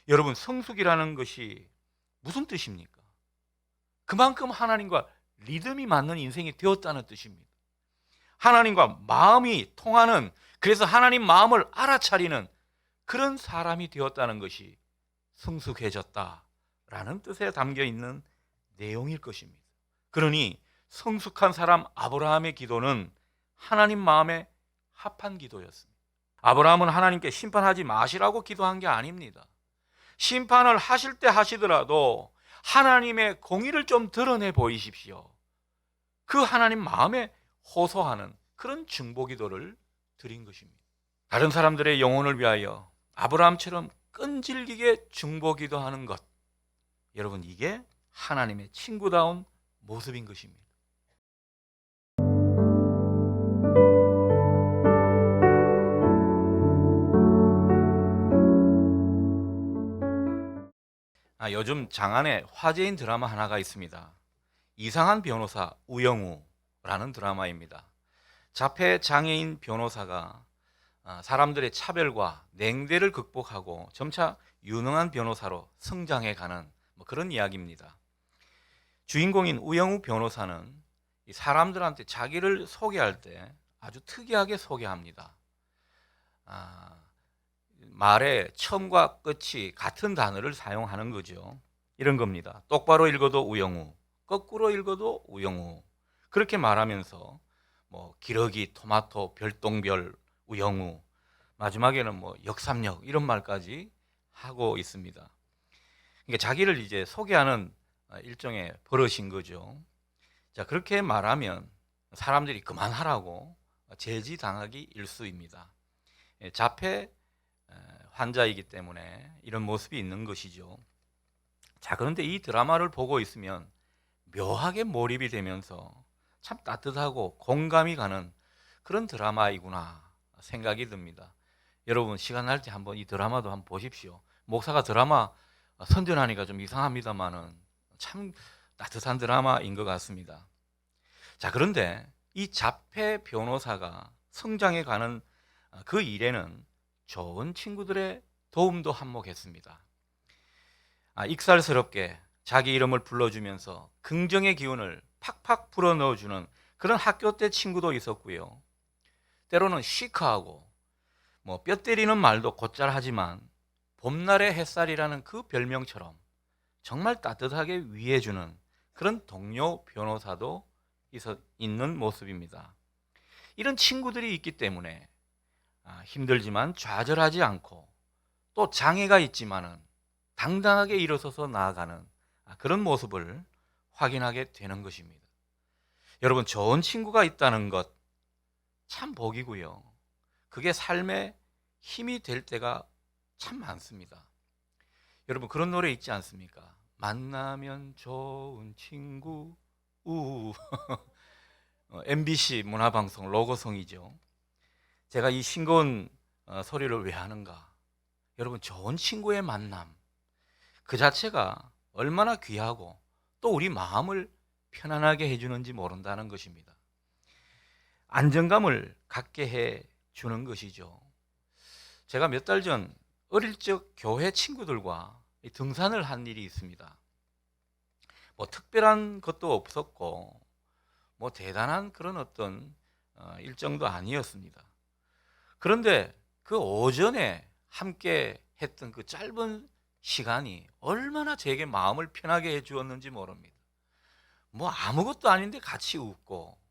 여러분, 성숙이라는 것이 무슨 뜻입니까? 그만큼 하나님과 리듬이 맞는 인생이 되었다는 뜻입니다. 하나님과 마음이 통하는, 그래서 하나님 마음을 알아차리는 그런 사람이 되었다는 것이 성숙해졌다라는 뜻에 담겨 있는 내용일 것입니다. 그러니 성숙한 사람 아브라함의 기도는 하나님 마음에 합한 기도였습니다. 아브라함은 하나님께 심판하지 마시라고 기도한 게 아닙니다. 심판을 하실 때 하시더라도 하나님의 공의를 좀 드러내 보이십시오. 그 하나님 마음에 호소하는 그런 중보 기도를 드린 것입니다. 다른 사람들의 영혼을 위하여 아브라함처럼 끈질기게 중보 기도하는 것, 여러분, 이게 하나님의 친구다운 모습인 것입니다. 요즘 장안에 화제인 드라마 하나가 있습니다. 이상한 변호사 우영우라는 드라마입니다. 자폐 장애인 변호사가 사람들의 차별과 냉대를 극복하고 점차 유능한 변호사로 성장해가는 그런 이야기입니다. 주인공인 우영우 변호사는 사람들한테 자기를 소개할 때 아주 특이하게 소개합니다. 말의 처음과 끝이 같은 단어를 사용하는 거죠. 이런 겁니다. 똑바로 읽어도 우영우, 거꾸로 읽어도 우영우. 그렇게 말하면서 기러기, 토마토, 별똥별, 우영우, 마지막에는 역삼역 이런 말까지 하고 있습니다. 그러니까 자기를 이제 소개하는 일종의 버릇인 거죠. 자, 그렇게 말하면 사람들이 그만하라고 제지당하기 일쑤입니다. 자폐 환자이기 때문에 이런 모습이 있는 것이죠. 자, 그런데 이 드라마를 보고 있으면 묘하게 몰입이 되면서 참 따뜻하고 공감이 가는 그런 드라마이구나 생각이 듭니다. 여러분, 시간 날 때 한번 이 드라마도 한번 보십시오. 목사가 드라마 선전하니까 좀 이상합니다만은 참 따뜻한 드라마인 것 같습니다. 자, 그런데 이 자폐 변호사가 성장해 가는 그 일에는 좋은 친구들의 도움도 한몫했습니다. 익살스럽게 자기 이름을 불러주면서 긍정의 기운을 팍팍 불어넣어주는 그런 학교 때 친구도 있었고요. 때로는 시크하고 뼈 때리는 말도 곧잘 하지만 봄날의 햇살이라는 그 별명처럼 정말 따뜻하게 위해주는 그런 동료 변호사도 있는 모습입니다. 이런 친구들이 있기 때문에 힘들지만 좌절하지 않고 또 장애가 있지만은 당당하게 일어서서 나아가는 그런 모습을 확인하게 되는 것입니다. 여러분, 좋은 친구가 있다는 것 참 복이고요. 그게 삶의 힘이 될 때가 참 많습니다. 여러분, 그런 노래 있지 않습니까? 만나면 좋은 친구. MBC 문화방송 로고송이죠. 제가 이 싱거운 소리를 왜 하는가? 여러분, 좋은 친구의 만남 그 자체가 얼마나 귀하고 또 우리 마음을 편안하게 해주는지 모른다는 것입니다. 안정감을 갖게 해주는 것이죠. 제가 몇 달 전 어릴 적 교회 친구들과 등산을 한 일이 있습니다. 특별한 것도 없었고 대단한 그런 어떤 일정도 아니었습니다. 그런데 그 오전에 함께 했던 그 짧은 시간이 얼마나 제게 마음을 편하게 해주었는지 모릅니다. 아무것도 아닌데 같이 웃고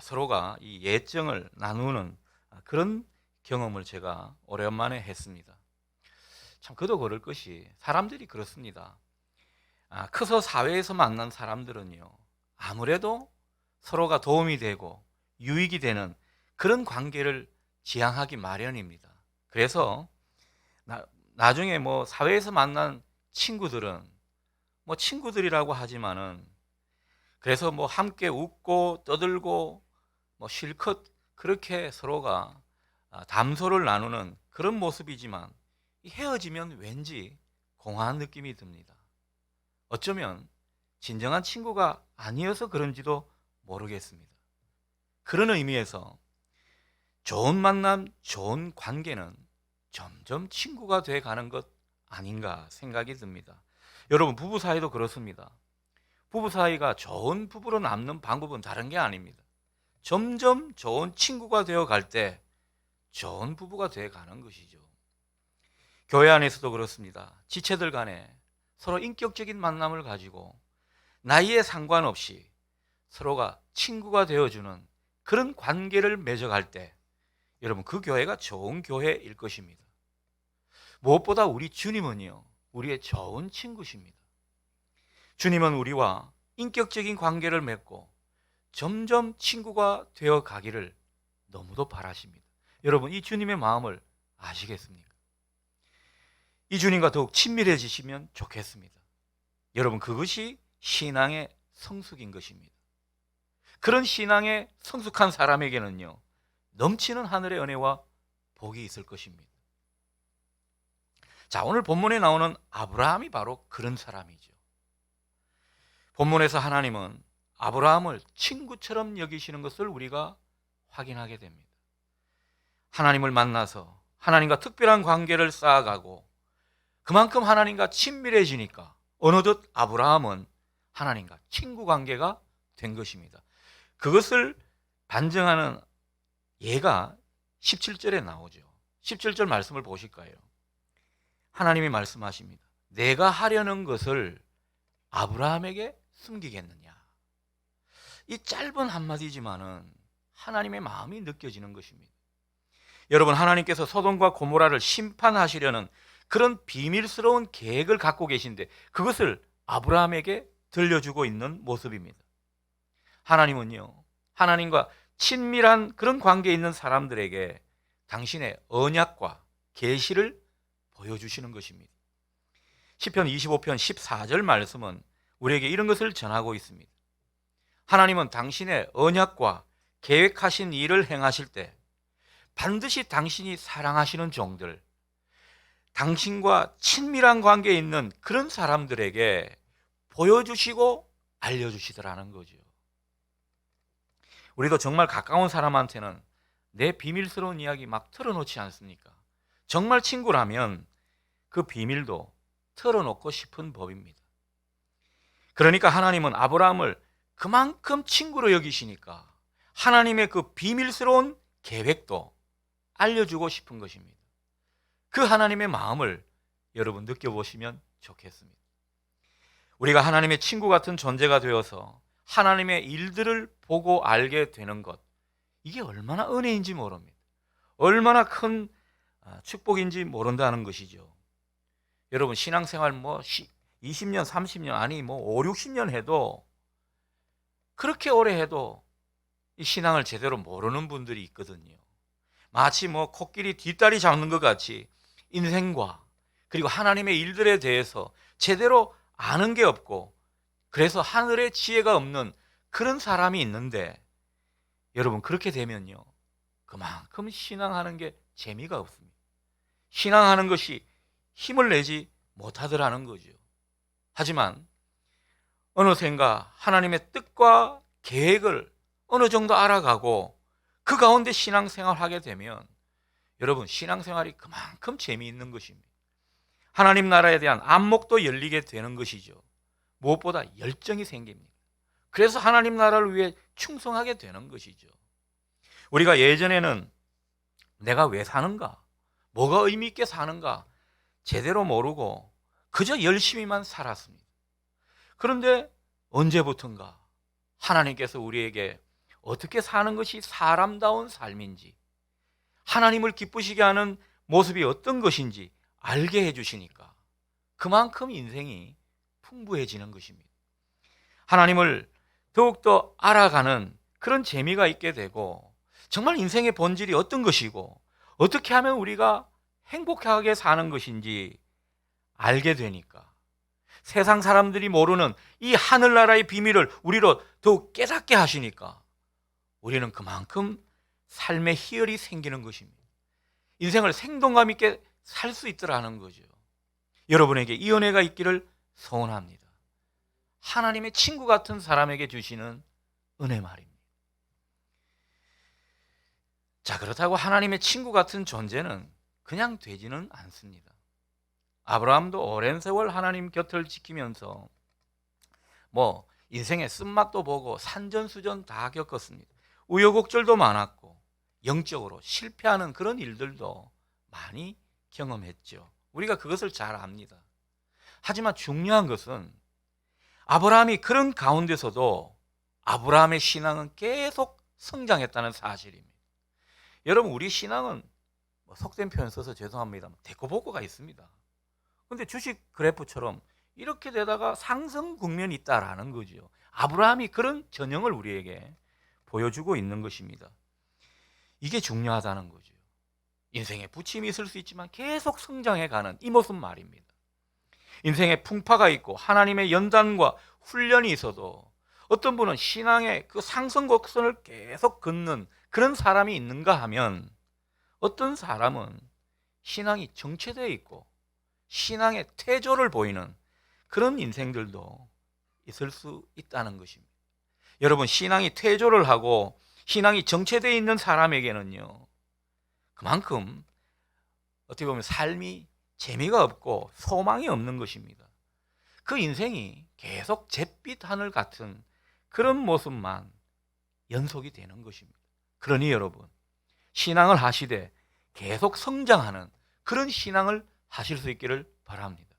서로가 이 예정을 나누는 그런 경험을 제가 오랜만에 했습니다. 참 그도 그럴 것이 사람들이 그렇습니다. 커서 사회에서 만난 사람들은요, 아무래도 서로가 도움이 되고 유익이 되는 그런 관계를 지향하기 마련입니다. 그래서 나중에 사회에서 만난 친구들은 친구들이라고 하지만은 그래서 함께 웃고 떠들고 실컷 그렇게 서로가 담소를 나누는 그런 모습이지만 헤어지면 왠지 공허한 느낌이 듭니다. 어쩌면 진정한 친구가 아니어서 그런지도 모르겠습니다. 그런 의미에서 좋은 만남, 좋은 관계는 점점 친구가 돼 가는 것 아닌가 생각이 듭니다. 여러분, 부부 사이도 그렇습니다. 부부 사이가 좋은 부부로 남는 방법은 다른 게 아닙니다. 점점 좋은 친구가 되어 갈 때 좋은 부부가 되어 가는 것이죠. 교회 안에서도 그렇습니다. 지체들 간에 서로 인격적인 만남을 가지고 나이에 상관없이 서로가 친구가 되어주는 그런 관계를 맺어갈 때 여러분, 그 교회가 좋은 교회일 것입니다. 무엇보다 우리 주님은요, 우리의 좋은 친구십니다. 주님은 우리와 인격적인 관계를 맺고 점점 친구가 되어 가기를 너무도 바라십니다. 여러분, 이 주님의 마음을 아시겠습니까? 이 주님과 더욱 친밀해지시면 좋겠습니다. 여러분, 그것이 신앙의 성숙인 것입니다. 그런 신앙에 성숙한 사람에게는요, 넘치는 하늘의 은혜와 복이 있을 것입니다. 자, 오늘 본문에 나오는 아브라함이 바로 그런 사람이죠. 본문에서 하나님은 아브라함을 친구처럼 여기시는 것을 우리가 확인하게 됩니다. 하나님을 만나서 하나님과 특별한 관계를 쌓아가고 그만큼 하나님과 친밀해지니까 어느덧 아브라함은 하나님과 친구 관계가 된 것입니다. 그것을 반증하는 예가 17절에 나오죠. 17절 말씀을 보실까요? 하나님이 말씀하십니다. 내가 하려는 것을 아브라함에게 숨기겠느냐. 이 짧은 한마디지만은 하나님의 마음이 느껴지는 것입니다. 여러분, 하나님께서 소돔과 고모라를 심판하시려는 그런 비밀스러운 계획을 갖고 계신데 그것을 아브라함에게 들려주고 있는 모습입니다. 하나님은요, 하나님과 친밀한 그런 관계에 있는 사람들에게 당신의 언약과 계시를 보여주시는 것입니다. 시편 25편 14절 말씀은 우리에게 이런 것을 전하고 있습니다. 하나님은 당신의 언약과 계획하신 일을 행하실 때 반드시 당신이 사랑하시는 종들, 당신과 친밀한 관계에 있는 그런 사람들에게 보여주시고 알려주시더라는 거죠. 우리도 정말 가까운 사람한테는 내 비밀스러운 이야기 막 털어놓지 않습니까? 정말 친구라면 그 비밀도 털어놓고 싶은 법입니다. 그러니까 하나님은 아브라함을 그만큼 친구로 여기시니까 하나님의 그 비밀스러운 계획도 알려주고 싶은 것입니다. 그 하나님의 마음을 여러분 느껴보시면 좋겠습니다. 우리가 하나님의 친구 같은 존재가 되어서 하나님의 일들을 보고 알게 되는 것, 이게 얼마나 은혜인지 모릅니다. 얼마나 큰 축복인지 모른다는 것이죠. 여러분, 신앙생활 20년, 30년, 아니 5, 60년 해도, 그렇게 오래 해도 이 신앙을 제대로 모르는 분들이 있거든요. 마치 코끼리 뒷다리 잡는 것 같이 인생과 그리고 하나님의 일들에 대해서 제대로 아는 게 없고, 그래서 하늘의 지혜가 없는 그런 사람이 있는데, 여러분, 그렇게 되면요, 그만큼 신앙하는 게 재미가 없습니다. 신앙하는 것이 힘을 내지 못하더라는 거죠. 하지만 어느샌가 하나님의 뜻과 계획을 어느 정도 알아가고 그 가운데 신앙생활을 하게 되면 여러분, 신앙생활이 그만큼 재미있는 것입니다. 하나님 나라에 대한 안목도 열리게 되는 것이죠. 무엇보다 열정이 생깁니다. 그래서 하나님 나라를 위해 충성하게 되는 것이죠. 우리가 예전에는 내가 왜 사는가, 뭐가 의미 있게 사는가 제대로 모르고 그저 열심히만 살았습니다. 그런데 언제부턴가 하나님께서 우리에게 어떻게 사는 것이 사람다운 삶인지, 하나님을 기쁘시게 하는 모습이 어떤 것인지 알게 해주시니까 그만큼 인생이 풍부해지는 것입니다. 하나님을 더욱더 알아가는 그런 재미가 있게 되고, 정말 인생의 본질이 어떤 것이고 어떻게 하면 우리가 행복하게 사는 것인지 알게 되니까 세상 사람들이 모르는 이 하늘나라의 비밀을 우리로 더욱 깨닫게 하시니까 우리는 그만큼 삶의 희열이 생기는 것입니다. 인생을 생동감 있게 살 수 있더라는 거죠. 여러분에게 이 은혜가 있기를 소원합니다. 하나님의 친구 같은 사람에게 주시는 은혜 말입니다. 자, 그렇다고 하나님의 친구 같은 존재는 그냥 되지는 않습니다. 아브라함도 오랜 세월 하나님 곁을 지키면서 뭐 인생의 쓴맛도 보고 산전수전 다 겪었습니다. 우여곡절도 많았고 영적으로 실패하는 그런 일들도 많이 경험했죠. 우리가 그것을 잘 압니다. 하지만 중요한 것은 아브라함이 그런 가운데서도 아브라함의 신앙은 계속 성장했다는 사실입니다. 여러분, 우리 신앙은 속된 표현 써서 죄송합니다. 데코보고가 있습니다. 근데 주식 그래프처럼 이렇게 되다가 상승 국면이 있다라는 거죠. 아브라함이 그런 전형을 우리에게 보여주고 있는 것입니다. 이게 중요하다는 거죠. 인생에 부침이 있을 수 있지만 계속 성장해가는 이 모습 말입니다. 인생에 풍파가 있고 하나님의 연단과 훈련이 있어도 어떤 분은 신앙의 그 상승 곡선을 계속 걷는 그런 사람이 있는가 하면, 어떤 사람은 신앙이 정체되어 있고 신앙의 퇴조를 보이는 그런 인생들도 있을 수 있다는 것입니다. 여러분, 신앙이 퇴조를 하고 신앙이 정체되어 있는 사람에게는요, 그만큼 어떻게 보면 삶이 재미가 없고 소망이 없는 것입니다. 그 인생이 계속 잿빛 하늘 같은 그런 모습만 연속이 되는 것입니다. 그러니 여러분, 신앙을 하시되 계속 성장하는 그런 신앙을 하실 수 있기를 바랍니다.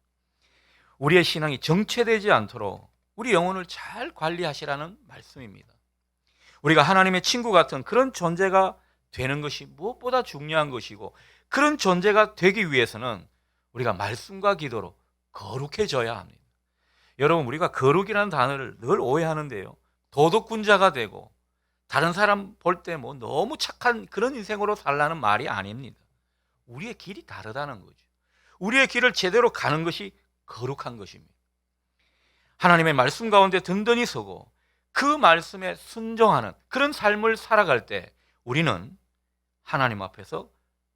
우리의 신앙이 정체되지 않도록 우리 영혼을 잘 관리하시라는 말씀입니다. 우리가 하나님의 친구 같은 그런 존재가 되는 것이 무엇보다 중요한 것이고, 그런 존재가 되기 위해서는 우리가 말씀과 기도로 거룩해져야 합니다. 여러분, 우리가 거룩이라는 단어를 늘 오해하는데요, 도덕군자가 되고 다른 사람 볼 때 뭐 너무 착한 그런 인생으로 살라는 말이 아닙니다. 우리의 길이 다르다는 거죠. 우리의 길을 제대로 가는 것이 거룩한 것입니다. 하나님의 말씀 가운데 든든히 서고 그 말씀에 순종하는 그런 삶을 살아갈 때 우리는 하나님 앞에서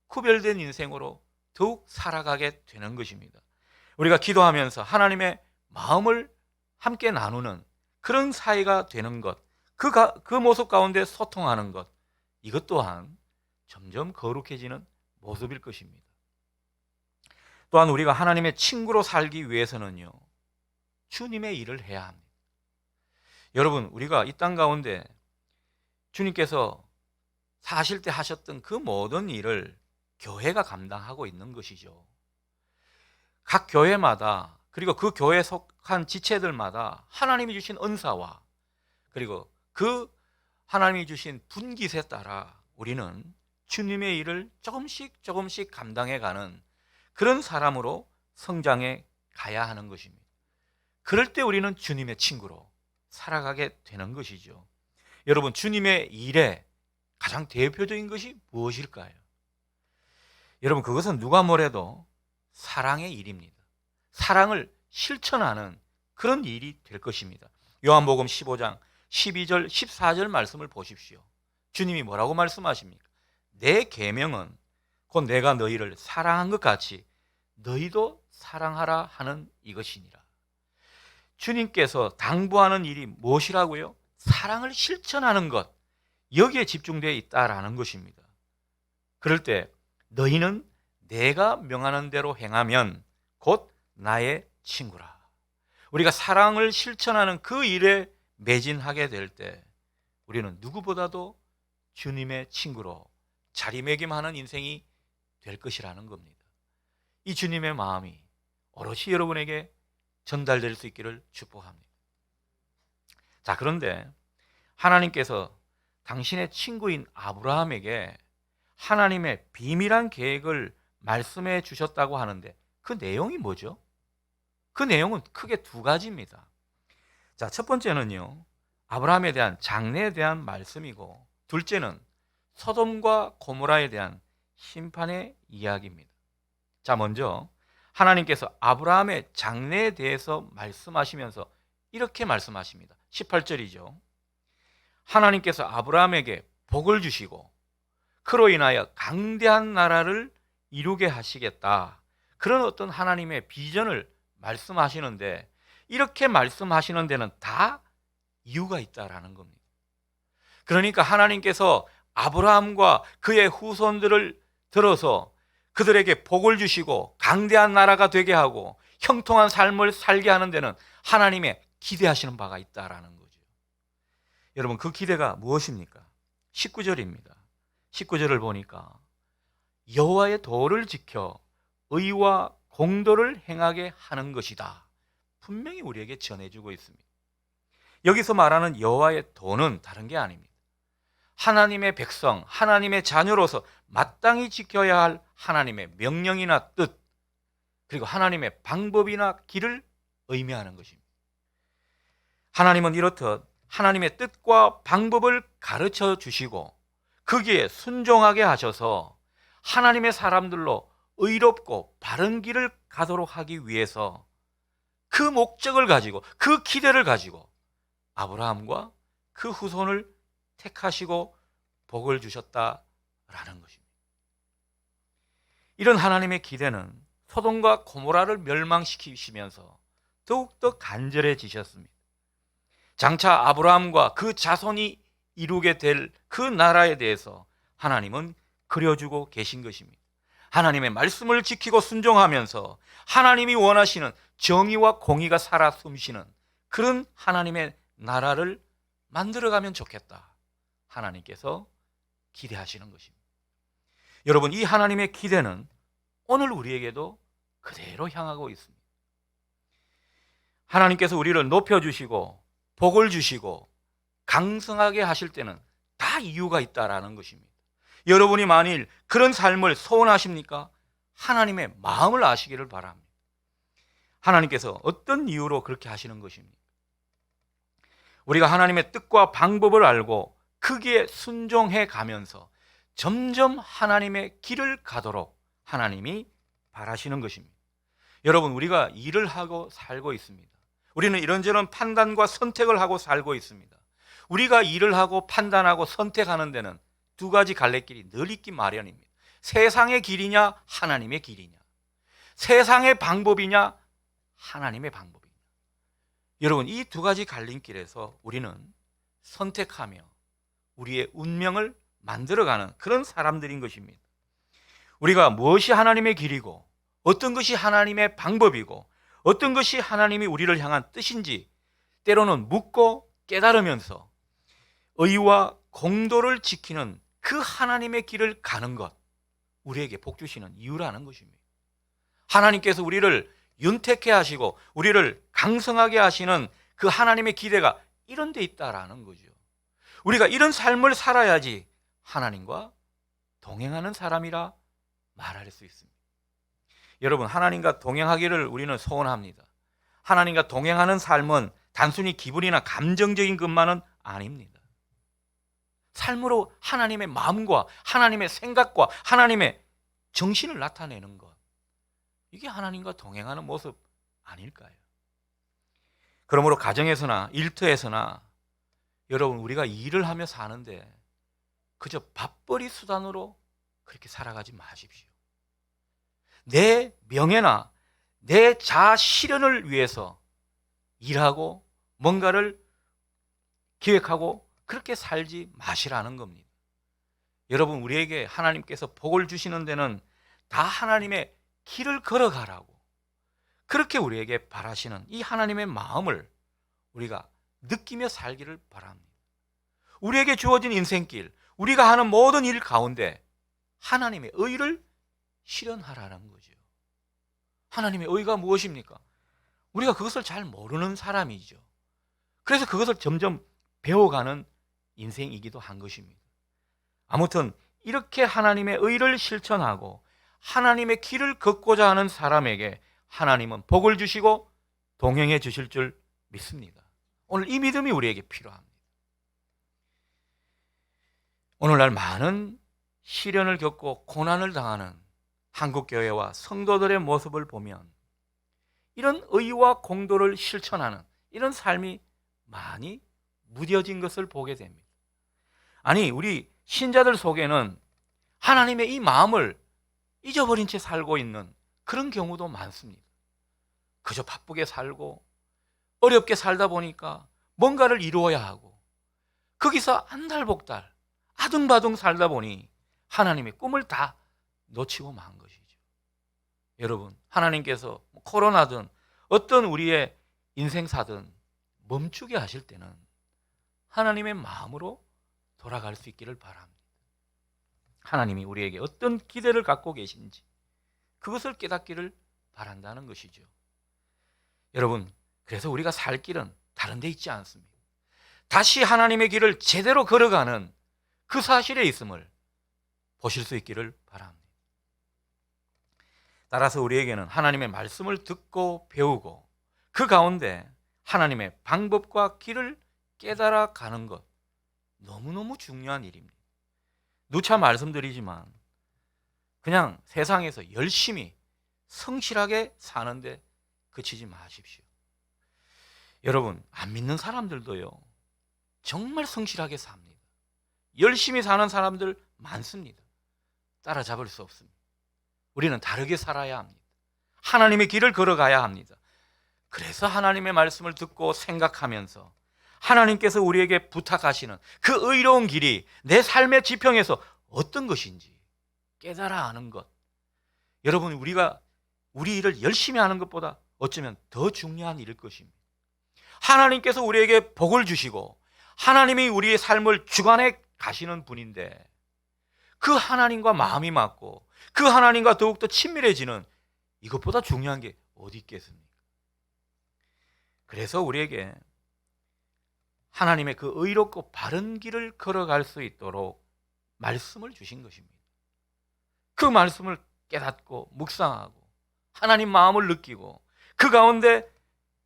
구별된 인생으로 더욱 살아가게 되는 것입니다. 우리가 기도하면서 하나님의 마음을 함께 나누는 그런 사이가 되는 것, 그 모습 가운데 소통하는 것, 이것 또한 점점 거룩해지는 모습일 것입니다. 또한 우리가 하나님의 친구로 살기 위해서는요, 주님의 일을 해야 합니다. 여러분, 우리가 이 땅 가운데 주님께서 사실 때 하셨던 그 모든 일을 교회가 감당하고 있는 것이죠. 각 교회마다, 그리고 그 교회에 속한 지체들마다 하나님이 주신 은사와 그리고 그 하나님이 주신 분깃에 따라 우리는 주님의 일을 조금씩 감당해가는 그런 사람으로 성장해 가야 하는 것입니다. 그럴 때 우리는 주님의 친구로 살아가게 되는 것이죠. 여러분, 주님의 일에 가장 대표적인 것이 무엇일까요? 여러분, 그것은 누가 뭐래도 사랑의 일입니다. 사랑을 실천하는 그런 일이 될 것입니다. 요한복음 15장 12절 14절 말씀을 보십시오. 주님이 뭐라고 말씀하십니까? 내 계명은 곧 내가 너희를 사랑한 것 같이 너희도 사랑하라 하는 이것이니라. 주님께서 당부하는 일이 무엇이라고요? 사랑을 실천하는 것, 여기에 집중되어 있다라는 것입니다. 그럴 때 너희는 내가 명하는 대로 행하면 곧 나의 친구라. 우리가 사랑을 실천하는 그 일에 매진하게 될 때 우리는 누구보다도 주님의 친구로 자리매김하는 인생이 될 것이라는 겁니다. 이 주님의 마음이 오롯이 여러분에게 전달될 수 있기를 축복합니다. 자, 그런데 하나님께서 당신의 친구인 아브라함에게 하나님의 비밀한 계획을 말씀해 주셨다고 하는데 그 내용이 뭐죠? 그 내용은 크게 두 가지입니다. 자, 첫 번째는요, 아브라함에 대한 장래에 대한 말씀이고, 둘째는 소돔과 고모라에 대한 심판의 이야기입니다. 자, 먼저 하나님께서 아브라함의 장래에 대해서 말씀하시면서 이렇게 말씀하십니다. 18절이죠. 하나님께서 아브라함에게 복을 주시고 그로 인하여 강대한 나라를 이루게 하시겠다, 그런 어떤 하나님의 비전을 말씀하시는데, 이렇게 말씀하시는 데는 다 이유가 있다라는 겁니다. 그러니까 하나님께서 아브라함과 그의 후손들을 들어서 그들에게 복을 주시고 강대한 나라가 되게 하고 형통한 삶을 살게 하는 데는 하나님의 기대하시는 바가 있다라는 거죠. 여러분, 그 기대가 무엇입니까? 19절입니다. 19절을 보니까 여호와의 도를 지켜 의와 공도를 행하게 하는 것이다. 분명히 우리에게 전해주고 있습니다. 여기서 말하는 여호와의 도는 다른 게 아닙니다. 하나님의 백성, 하나님의 자녀로서 마땅히 지켜야 할 하나님의 명령이나 뜻, 그리고 하나님의 방법이나 길을 의미하는 것입니다. 하나님은 이렇듯 하나님의 뜻과 방법을 가르쳐 주시고 거기에 순종하게 하셔서 하나님의 사람들로 의롭고 바른 길을 가도록 하기 위해서 그 목적을 가지고, 그 기대를 가지고 아브라함과 그 후손을 택하시고 복을 주셨다라는 것입니다. 이런 하나님의 기대는 소돔과 고모라를 멸망시키시면서 더욱더 간절해지셨습니다. 장차 아브라함과 그 자손이 이루게 될 그 나라에 대해서 하나님은 그려주고 계신 것입니다. 하나님의 말씀을 지키고 순종하면서 하나님이 원하시는 정의와 공의가 살아 숨쉬는 그런 하나님의 나라를 만들어가면 좋겠다, 하나님께서 기대하시는 것입니다. 여러분, 이 하나님의 기대는 오늘 우리에게도 그대로 향하고 있습니다. 하나님께서 우리를 높여주시고 복을 주시고 강성하게 하실 때는 다 이유가 있다라는 것입니다. 여러분이 만일 그런 삶을 소원하십니까? 하나님의 마음을 아시기를 바랍니다. 하나님께서 어떤 이유로 그렇게 하시는 것입니까? 우리가 하나님의 뜻과 방법을 알고 거기에 순종해 가면서 점점 하나님의 길을 가도록 하나님이 바라시는 것입니다. 여러분, 우리가 일을 하고 살고 있습니다. 우리는 이런저런 판단과 선택을 하고 살고 있습니다. 우리가 일을 하고 판단하고 선택하는 데는 두 가지 갈래길이 늘 있기 마련입니다. 세상의 길이냐, 하나님의 길이냐. 세상의 방법이냐, 하나님의 방법이냐. 여러분, 이 두 가지 갈림길에서 우리는 선택하며 우리의 운명을 만들어가는 그런 사람들인 것입니다. 우리가 무엇이 하나님의 길이고 어떤 것이 하나님의 방법이고 어떤 것이 하나님이 우리를 향한 뜻인지 때로는 묻고 깨달으면서 의와 공도를 지키는 그 하나님의 길을 가는 것, 우리에게 복 주시는 이유라는 것입니다. 하나님께서 우리를 윤택해 하시고 우리를 강성하게 하시는 그 하나님의 기대가 이런 데 있다라는 거죠. 우리가 이런 삶을 살아야지 하나님과 동행하는 사람이라 말할 수 있습니다. 여러분, 하나님과 동행하기를 우리는 소원합니다. 하나님과 동행하는 삶은 단순히 기분이나 감정적인 것만은 아닙니다. 삶으로 하나님의 마음과 하나님의 생각과 하나님의 정신을 나타내는 것, 이게 하나님과 동행하는 모습 아닐까요? 그러므로 가정에서나 일터에서나 여러분, 우리가 일을 하며 사는데 그저 밥벌이 수단으로 그렇게 살아가지 마십시오. 내 명예나 내 자아 실현을 위해서 일하고 뭔가를 기획하고 그렇게 살지 마시라는 겁니다. 여러분, 우리에게 하나님께서 복을 주시는 데는 다 하나님의 길을 걸어가라고 그렇게 우리에게 바라시는 이 하나님의 마음을 우리가 느끼며 살기를 바랍니다. 우리에게 주어진 인생길, 우리가 하는 모든 일 가운데 하나님의 의를 실현하라는 거죠. 하나님의 의가 무엇입니까? 우리가 그것을 잘 모르는 사람이죠. 그래서 그것을 점점 배워가는 인생이기도 한 것입니다. 아무튼 이렇게 하나님의 의를 실천하고 하나님의 길을 걷고자 하는 사람에게 하나님은 복을 주시고 동행해 주실 줄 믿습니다. 오늘 이 믿음이 우리에게 필요합니다. 오늘날 많은 시련을 겪고 고난을 당하는 한국교회와 성도들의 모습을 보면 이런 의와 공도를 실천하는 이런 삶이 많이 무뎌진 것을 보게 됩니다. 아니, 우리 신자들 속에는 하나님의 이 마음을 잊어버린 채 살고 있는 그런 경우도 많습니다. 그저 바쁘게 살고 어렵게 살다 보니까 뭔가를 이루어야 하고 거기서 안달복달 아둥바둥 살다 보니 하나님의 꿈을 다 놓치고 만 것이죠. 여러분, 하나님께서 코로나든 어떤 우리의 인생사든 멈추게 하실 때는 하나님의 마음으로 돌아갈 수 있기를 바랍니다. 하나님이 우리에게 어떤 기대를 갖고 계신지 그것을 깨닫기를 바란다는 것이죠. 여러분, 그래서 우리가 살 길은 다른 데 있지 않습니다. 다시 하나님의 길을 제대로 걸어가는 그 사실에 있음을 보실 수 있기를 바랍니다. 따라서 우리에게는 하나님의 말씀을 듣고 배우고 그 가운데 하나님의 방법과 길을 깨달아 가는 것, 너무너무 중요한 일입니다. 누차 말씀드리지만 그냥 세상에서 열심히 성실하게 사는데 그치지 마십시오. 여러분, 안 믿는 사람들도요, 정말 성실하게 삽니다. 열심히 사는 사람들 많습니다. 따라잡을 수 없습니다. 우리는 다르게 살아야 합니다. 하나님의 길을 걸어가야 합니다. 그래서 하나님의 말씀을 듣고 생각하면서 하나님께서 우리에게 부탁하시는 그 의로운 길이 내 삶의 지평에서 어떤 것인지 깨달아 아는 것. 여러분, 우리가 우리 일을 열심히 하는 것보다 어쩌면 더 중요한 일일 것입니다. 하나님께서 우리에게 복을 주시고 하나님이 우리의 삶을 주관해 가시는 분인데 그 하나님과 마음이 맞고 그 하나님과 더욱더 친밀해지는 이것보다 중요한 게 어디 있겠습니까? 그래서 우리에게 하나님의 그 의롭고 바른 길을 걸어갈 수 있도록 말씀을 주신 것입니다. 그 말씀을 깨닫고 묵상하고 하나님 마음을 느끼고 그 가운데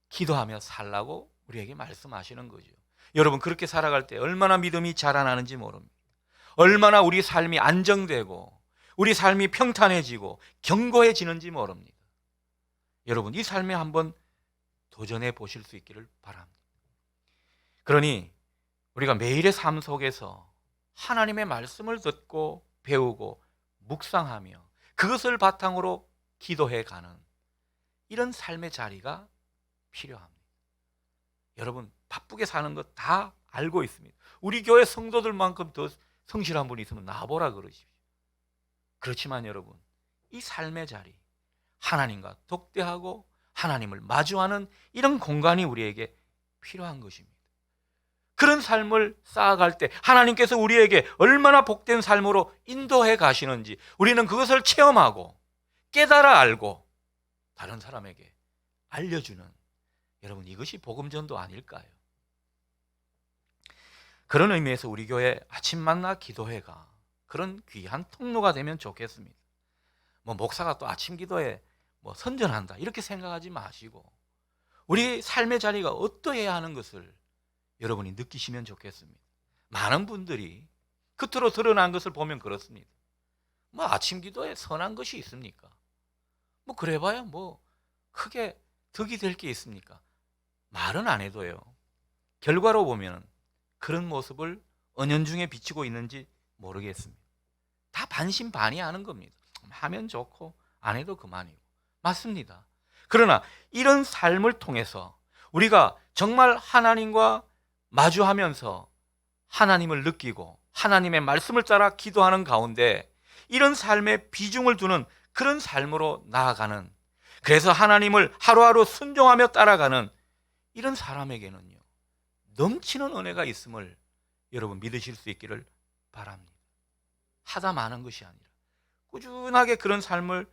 기도하며 살라고 우리에게 말씀하시는 거죠. 여러분, 그렇게 살아갈 때 얼마나 믿음이 자라나는지 모릅니다. 얼마나 우리 삶이 안정되고 우리 삶이 평탄해지고 견고해지는지 모릅니다. 여러분, 이 삶에 한번 도전해 보실 수 있기를 바랍니다. 그러니 우리가 매일의 삶 속에서 하나님의 말씀을 듣고 배우고 묵상하며 그것을 바탕으로 기도해 가는 이런 삶의 자리가 필요합니다. 여러분, 바쁘게 사는 것 다 알고 있습니다. 우리 교회 성도들만큼 더 성실한 분이 있으면 나보라 그러십시오. 그렇지만 여러분, 이 삶의 자리, 하나님과 독대하고 하나님을 마주하는 이런 공간이 우리에게 필요한 것입니다. 그런 삶을 쌓아갈 때 하나님께서 우리에게 얼마나 복된 삶으로 인도해 가시는지 우리는 그것을 체험하고 깨달아 알고 다른 사람에게 알려주는, 여러분, 이것이 복음전도 아닐까요? 그런 의미에서 우리 교회 아침 만나 기도회가 그런 귀한 통로가 되면 좋겠습니다. 목사가 또 아침 기도에 선전한다 이렇게 생각하지 마시고 우리 삶의 자리가 어떠해야 하는 것을 여러분이 느끼시면 좋겠습니다. 많은 분들이 겉으로 드러난 것을 보면 그렇습니다. 아침 기도에 선한 것이 있습니까? 그래봐야 크게 득이 될 게 있습니까? 말은 안 해도요, 결과로 보면 그런 모습을 은연중에 비치고 있는지 모르겠습니다. 다 반신반의하는 겁니다. 하면 좋고 안 해도 그만이고. 맞습니다. 그러나 이런 삶을 통해서 우리가 정말 하나님과 마주하면서 하나님을 느끼고 하나님의 말씀을 따라 기도하는 가운데 이런 삶에 비중을 두는 그런 삶으로 나아가는, 그래서 하나님을 하루하루 순종하며 따라가는 이런 사람에게는요, 넘치는 은혜가 있음을 여러분 믿으실 수 있기를 바랍니다. 하다 마는 것이 아니라 꾸준하게 그런 삶을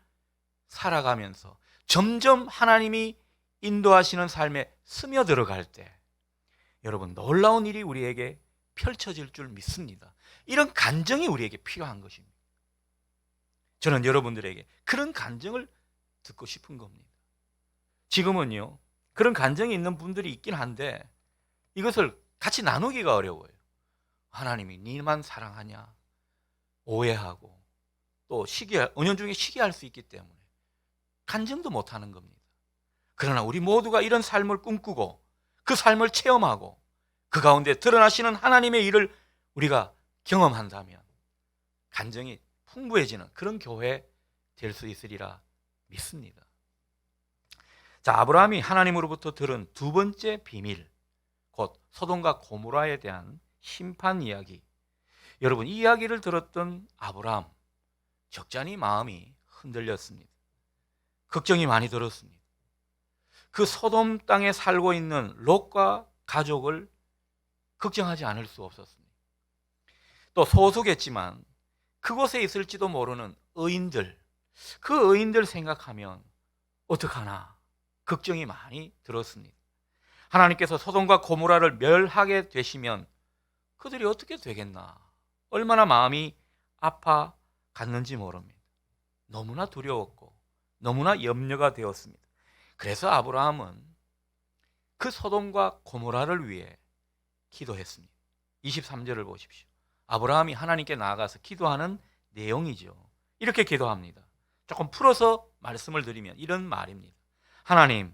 살아가면서 점점 하나님이 인도하시는 삶에 스며들어갈 때 여러분, 놀라운 일이 우리에게 펼쳐질 줄 믿습니다. 이런 간증이 우리에게 필요한 것입니다. 저는 여러분들에게 그런 간증을 듣고 싶은 겁니다. 지금은요, 그런 간증이 있는 분들이 있긴 한데 이것을 같이 나누기가 어려워요. 하나님이 니만 사랑하냐 오해하고 또 은연중에 시기할 수 있기 때문에 간증도 못하는 겁니다. 그러나 우리 모두가 이런 삶을 꿈꾸고 그 삶을 체험하고 그 가운데 드러나시는 하나님의 일을 우리가 경험한다면 간증이 풍부해지는 그런 교회 될 수 있으리라 믿습니다. 자, 아브라함이 하나님으로부터 들은 두 번째 비밀, 곧 소돔과 고모라에 대한 심판 이야기. 여러분, 이 이야기를 들었던 아브라함 적잖이 마음이 흔들렸습니다. 걱정이 많이 들었습니다. 그 소돔 땅에 살고 있는 롯과 가족을 걱정하지 않을 수 없었습니다. 또 소수겠지만 그곳에 있을지도 모르는 의인들, 그 의인들 생각하면 어떡하나 걱정이 많이 들었습니다. 하나님께서 소돔과 고모라를 멸하게 되시면 그들이 어떻게 되겠나, 얼마나 마음이 아파갔는지 모릅니다. 너무나 두려웠고 너무나 염려가 되었습니다. 그래서 아브라함은 그 소돔과 고모라를 위해 기도했습니다. 23절을 보십시오. 아브라함이 하나님께 나아가서 기도하는 내용이죠. 이렇게 기도합니다. 조금 풀어서 말씀을 드리면 이런 말입니다. 하나님,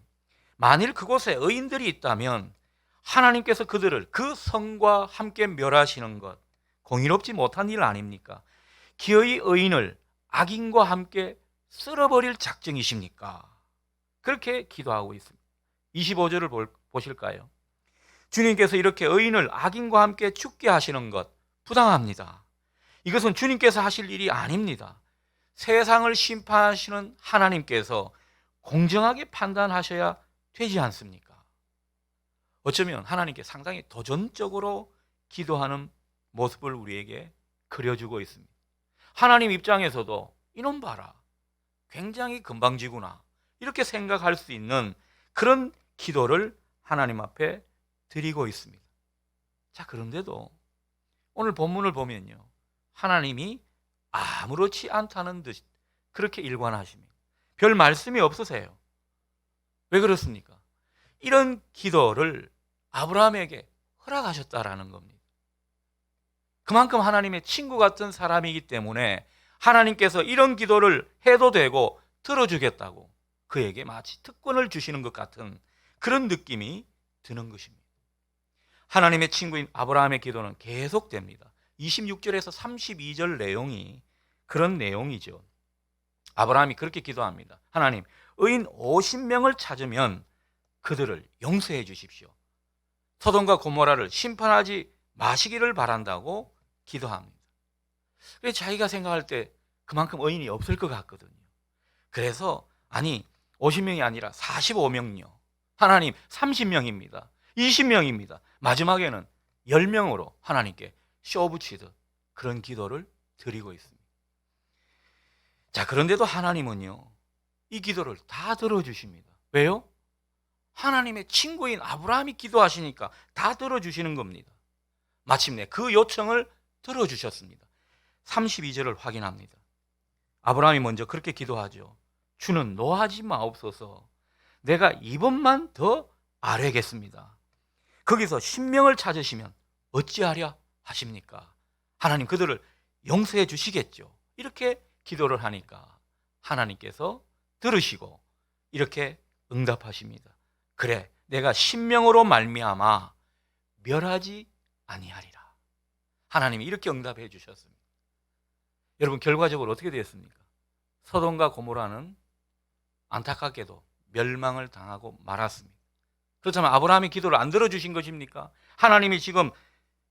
만일 그곳에 의인들이 있다면 하나님께서 그들을 그 성과 함께 멸하시는 것 공의롭지 못한 일 아닙니까? 기어이 의인을 악인과 함께 쓸어버릴 작정이십니까? 그렇게 기도하고 있습니다. 25절을 보실까요? 주님께서 이렇게 의인을 악인과 함께 죽게 하시는 것 부당합니다. 이것은 주님께서 하실 일이 아닙니다. 세상을 심판하시는 하나님께서 공정하게 판단하셔야 되지 않습니까? 어쩌면 하나님께 상당히 도전적으로 기도하는 모습을 우리에게 그려주고 있습니다. 하나님 입장에서도 이놈 봐라, 굉장히 건방지구나, 이렇게 생각할 수 있는 그런 기도를 하나님 앞에 드리고 있습니다. 자, 그런데도 오늘 본문을 보면요, 하나님이 아무렇지 않다는 듯 그렇게 일관하십니다. 별 말씀이 없으세요. 왜 그렇습니까? 이런 기도를 아브라함에게 허락하셨다라는 겁니다. 그만큼 하나님의 친구 같은 사람이기 때문에 하나님께서 이런 기도를 해도 되고 들어주겠다고 그에게 마치 특권을 주시는 것 같은 그런 느낌이 드는 것입니다. 하나님의 친구인 아브라함의 기도는 계속됩니다. 26절에서 32절 내용이 그런 내용이죠. 아브라함이 그렇게 기도합니다. 하나님, 의인 50명을 찾으면 그들을 용서해 주십시오. 소돔과 고모라를 심판하지 마시기를 바란다고 기도합니다. 그래서 자기가 생각할 때 그만큼 의인이 없을 것 같거든요. 그래서 50명이 아니라 45명요. 하나님 30명입니다. 20명입니다. 마지막에는 10명으로 하나님께 쇼붙이듯 그런 기도를 드리고 있습니다. 자, 그런데도 하나님은요, 이 기도를 다 들어주십니다. 왜요? 하나님의 친구인 아브라함이 기도하시니까 다 들어주시는 겁니다. 마침내 그 요청을 들어주셨습니다. 32절을 확인합니다. 아브라함이 먼저 그렇게 기도하죠. 주는 노하지 마옵소서. 내가 이번만 더 아뢰겠습니다. 거기서 신명을 찾으시면 어찌하랴 하십니까? 하나님 그들을 용서해 주시겠죠. 이렇게 기도를 하니까 하나님께서 들으시고 이렇게 응답하십니다. 그래, 내가 신명으로 말미암아 멸하지 아니하리라. 하나님이 이렇게 응답해 주셨습니다. 여러분, 결과적으로 어떻게 되었습니까? 소돔과 고모라는 안타깝게도 멸망을 당하고 말았습니다. 그렇다면 아브라함이 기도를 안 들어주신 것입니까? 하나님이 지금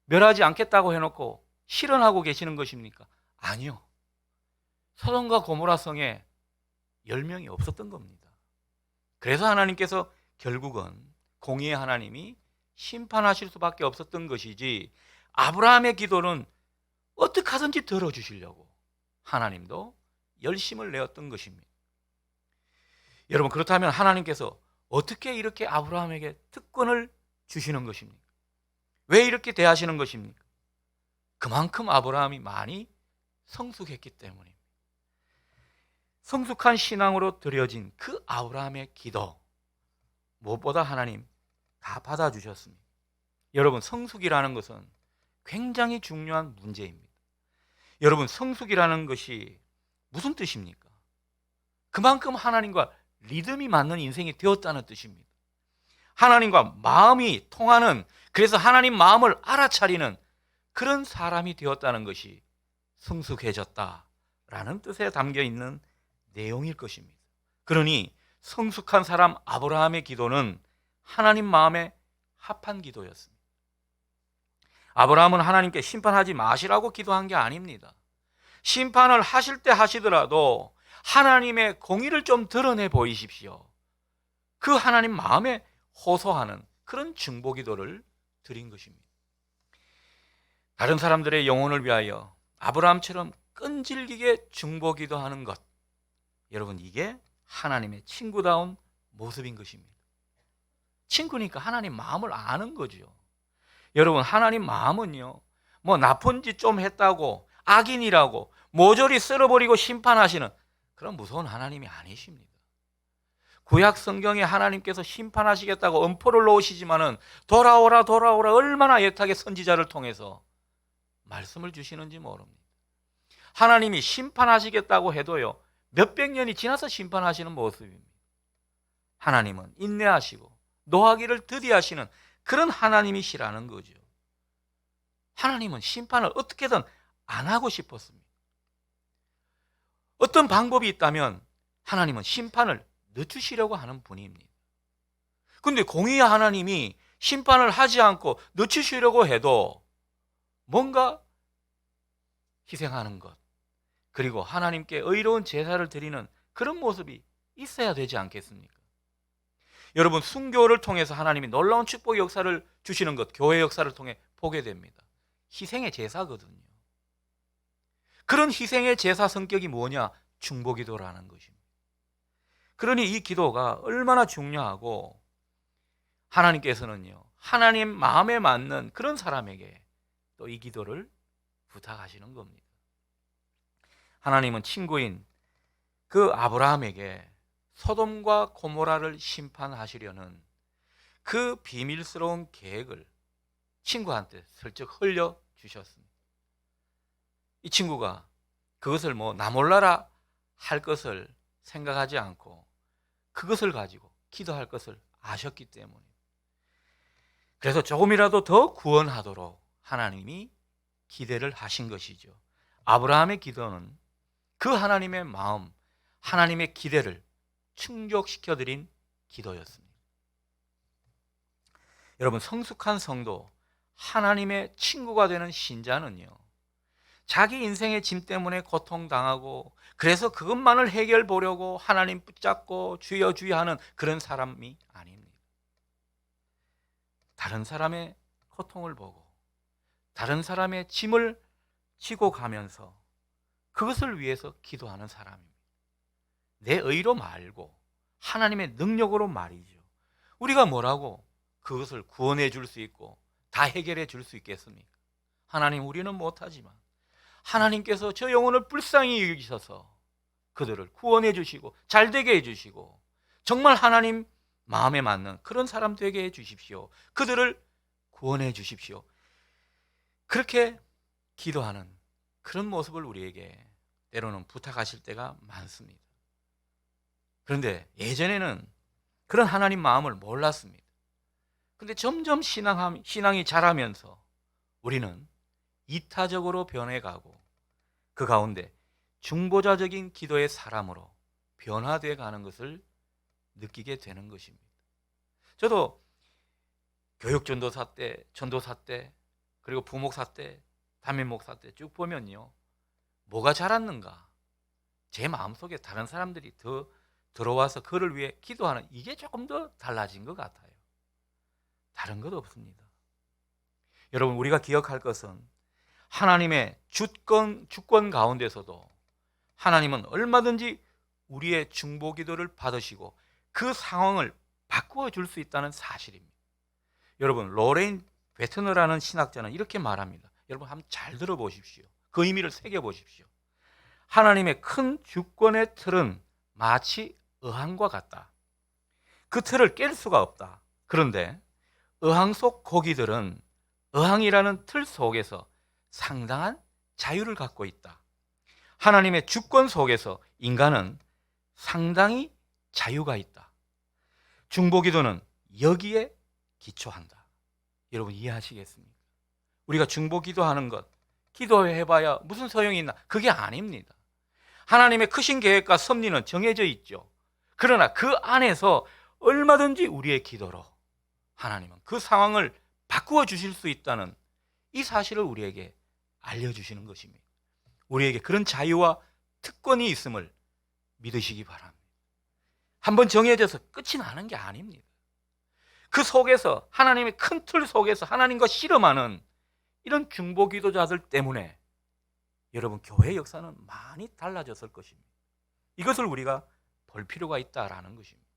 멸하지 않겠다고 해놓고 실현하고 계시는 것입니까? 아니요. 소돔과 고모라 성에 10명이 없었던 겁니다. 그래서 하나님께서 결국은 공의의 하나님이 심판하실 수밖에 없었던 것이지, 아브라함의 기도는 어떻게 하든지 들어주시려고 하나님도 열심을 내었던 것입니다. 여러분, 그렇다면 하나님께서 어떻게 이렇게 아브라함에게 특권을 주시는 것입니까? 왜 이렇게 대하시는 것입니까? 그만큼 아브라함이 많이 성숙했기 때문입니다. 성숙한 신앙으로 드려진 그 아브라함의 기도, 무엇보다 하나님 다 받아주셨습니다. 여러분, 성숙이라는 것은 굉장히 중요한 문제입니다. 여러분, 성숙이라는 것이 무슨 뜻입니까? 그만큼 하나님과 리듬이 맞는 인생이 되었다는 뜻입니다. 하나님과 마음이 통하는, 그래서 하나님 마음을 알아차리는 그런 사람이 되었다는 것이 성숙해졌다라는 뜻에 담겨 있는 내용일 것입니다. 그러니 성숙한 사람 아브라함의 기도는 하나님 마음에 합한 기도였습니다. 아브라함은 하나님께 심판하지 마시라고 기도한 게 아닙니다. 심판을 하실 때 하시더라도 하나님의 공의를 좀 드러내 보이십시오. 그 하나님 마음에 호소하는 그런 중보기도를 드린 것입니다. 다른 사람들의 영혼을 위하여 아브라함처럼 끈질기게 중보기도하는 것, 여러분, 이게 하나님의 친구다운 모습인 것입니다. 친구니까 하나님 마음을 아는 거죠. 여러분, 하나님 마음은요, 뭐 나쁜 짓 좀 했다고 악인이라고 모조리 쓸어버리고 심판하시는 그런 무서운 하나님이 아니십니다. 구약 성경에 하나님께서 심판하시겠다고 엄포를 놓으시지만은 돌아오라 돌아오라 얼마나 애타게 선지자를 통해서 말씀을 주시는지 모릅니다. 하나님이 심판하시겠다고 해도요, 몇백 년이 지나서 심판하시는 모습입니다. 하나님은 인내하시고 노하기를 더디하시는 그런 하나님이시라는 거죠. 하나님은 심판을 어떻게든 안 하고 싶었습니다. 어떤 방법이 있다면 하나님은 심판을 늦추시려고 하는 분입니다. 그런데 공의의 하나님이 심판을 하지 않고 늦추시려고 해도 뭔가 희생하는 것, 그리고 하나님께 의로운 제사를 드리는 그런 모습이 있어야 되지 않겠습니까? 여러분, 순교를 통해서 하나님이 놀라운 축복 역사를 주시는 것, 교회 역사를 통해 보게 됩니다. 희생의 제사거든요. 그런 희생의 제사 성격이 뭐냐? 중보기도라는 것입니다. 그러니 이 기도가 얼마나 중요하고, 하나님께서는요, 하나님 마음에 맞는 그런 사람에게 또 이 기도를 부탁하시는 겁니다. 하나님은 친구인 그 아브라함에게 소돔과 고모라를 심판하시려는 그 비밀스러운 계획을 친구한테 슬쩍 흘려주셨습니다. 이 친구가 그것을 뭐 나 몰라라 할 것을 생각하지 않고 그것을 가지고 기도할 것을 아셨기 때문에, 그래서 조금이라도 더 구원하도록 하나님이 기대를 하신 것이죠. 아브라함의 기도는 그 하나님의 마음, 하나님의 기대를 충족시켜드린 기도였습니다. 여러분, 성숙한 성도, 하나님의 친구가 되는 신자는요, 자기 인생의 짐 때문에 고통당하고 그래서 그것만을 해결 보려고 하나님 붙잡고 주여 주여 하는 그런 사람이 아닙니다. 다른 사람의 고통을 보고 다른 사람의 짐을 지고 가면서 그것을 위해서 기도하는 사람입니다. 내 의로 말고 하나님의 능력으로 말이죠. 우리가 뭐라고 그것을 구원해 줄 수 있고 다 해결해 줄 수 있겠습니까? 하나님, 우리는 못하지만 하나님께서 저 영혼을 불쌍히 여기셔서 그들을 구원해 주시고 잘되게 해 주시고 정말 하나님 마음에 맞는 그런 사람 되게 해 주십시오. 그들을 구원해 주십시오. 그렇게 기도하는 그런 모습을 우리에게 때로는 부탁하실 때가 많습니다. 그런데 예전에는 그런 하나님 마음을 몰랐습니다. 그런데 점점 신앙이 자라면서 우리는 이타적으로 변해가고 그 가운데 중보자적인 기도의 사람으로 변화되어 가는 것을 느끼게 되는 것입니다. 저도 교육전도사 때, 전도사 때, 그리고 부목사 때, 담임목사 때 쭉 보면요, 뭐가 자랐는가? 제 마음속에 다른 사람들이 더 들어와서 그를 위해 기도하는 이게 조금 더 달라진 것 같아요. 다른 것 없습니다. 여러분, 우리가 기억할 것은 하나님의 주권 가운데서도 하나님은 얼마든지 우리의 중보기도를 받으시고 그 상황을 바꾸어 줄 수 있다는 사실입니다. 여러분, 로레인 베트너라는 신학자는 이렇게 말합니다. 여러분, 한번 잘 들어보십시오. 그 의미를 새겨보십시오. 하나님의 큰 주권의 틀은 마치 어항과 같다. 그 틀을 깰 수가 없다. 그런데 어항 속 고기들은 어항이라는 틀 속에서 상당한 자유를 갖고 있다. 하나님의 주권 속에서 인간은 상당히 자유가 있다. 중보기도는 여기에 기초한다. 여러분, 이해하시겠습니까? 우리가 중보기도하는 것, 기도해봐야 무슨 소용이 있나? 그게 아닙니다. 하나님의 크신 계획과 섭리는 정해져 있죠. 그러나 그 안에서 얼마든지 우리의 기도로 하나님은 그 상황을 바꾸어 주실 수 있다는 이 사실을 우리에게 알려주시는 것입니다. 우리에게 그런 자유와 특권이 있음을 믿으시기 바랍니다. 한번 정해져서 끝이 나는 게 아닙니다. 그 속에서 하나님의 큰 틀 속에서 하나님과 씨름하는 이런 중보 기도자들 때문에 여러분 교회 역사는 많이 달라졌을 것입니다. 이것을 우리가 볼 필요가 있다라는 것입니다.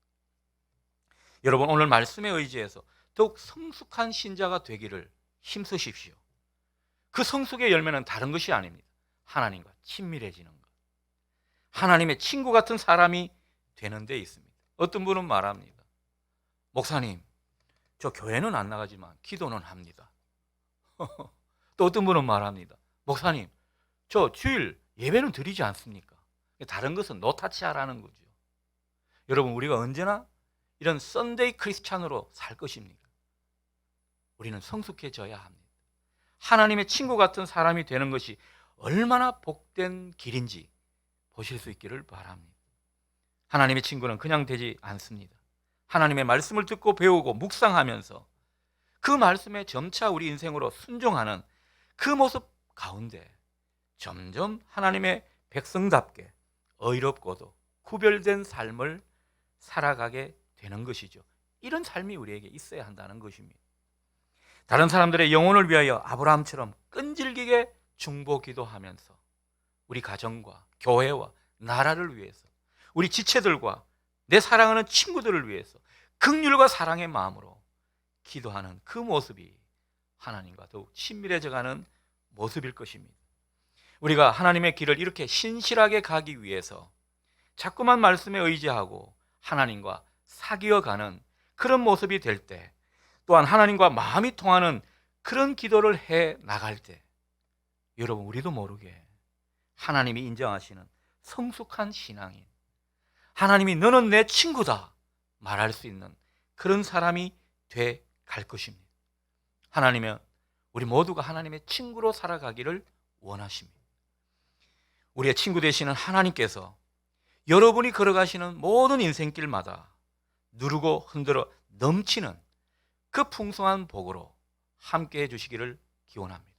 여러분 오늘 말씀에 의지해서 더욱 성숙한 신자가 되기를 힘쓰십시오. 그 성숙의 열매는 다른 것이 아닙니다. 하나님과 친밀해지는 것. 하나님의 친구 같은 사람이 되는 데 있습니다. 어떤 분은 말합니다. 목사님, 저 교회는 안 나가지만 기도는 합니다. 또 어떤 분은 말합니다. 목사님, 저 주일 예배는 드리지 않습니까? 다른 것은 노타치하라는 거죠. 여러분 우리가 언제나 이런 썬데이 크리스찬으로 살 것입니까? 우리는 성숙해져야 합니다. 하나님의 친구 같은 사람이 되는 것이 얼마나 복된 길인지 보실 수 있기를 바랍니다. 하나님의 친구는 그냥 되지 않습니다. 하나님의 말씀을 듣고 배우고 묵상하면서 그 말씀에 점차 우리 인생으로 순종하는 그 모습 가운데 점점 하나님의 백성답게 의롭고도 구별된 삶을 살아가게 되는 것이죠. 이런 삶이 우리에게 있어야 한다는 것입니다. 다른 사람들의 영혼을 위하여 아브라함처럼 끈질기게 중보 기도하면서 우리 가정과 교회와 나라를 위해서 우리 지체들과 내 사랑하는 친구들을 위해서 긍휼과 사랑의 마음으로 기도하는 그 모습이 하나님과 더욱 친밀해져가는 모습일 것입니다. 우리가 하나님의 길을 이렇게 신실하게 가기 위해서 자꾸만 말씀에 의지하고 하나님과 사귀어가는 그런 모습이 될 때, 또한 하나님과 마음이 통하는 그런 기도를 해 나갈 때 여러분 우리도 모르게 하나님이 인정하시는 성숙한 신앙인, 하나님이 너는 내 친구다 말할 수 있는 그런 사람이 돼 갈 것입니다. 하나님은 우리 모두가 하나님의 친구로 살아가기를 원하십니다. 우리의 친구 되시는 하나님께서 여러분이 걸어가시는 모든 인생길마다 누르고 흔들어 넘치는 그 풍성한 복으로 함께 해주시기를 기원합니다.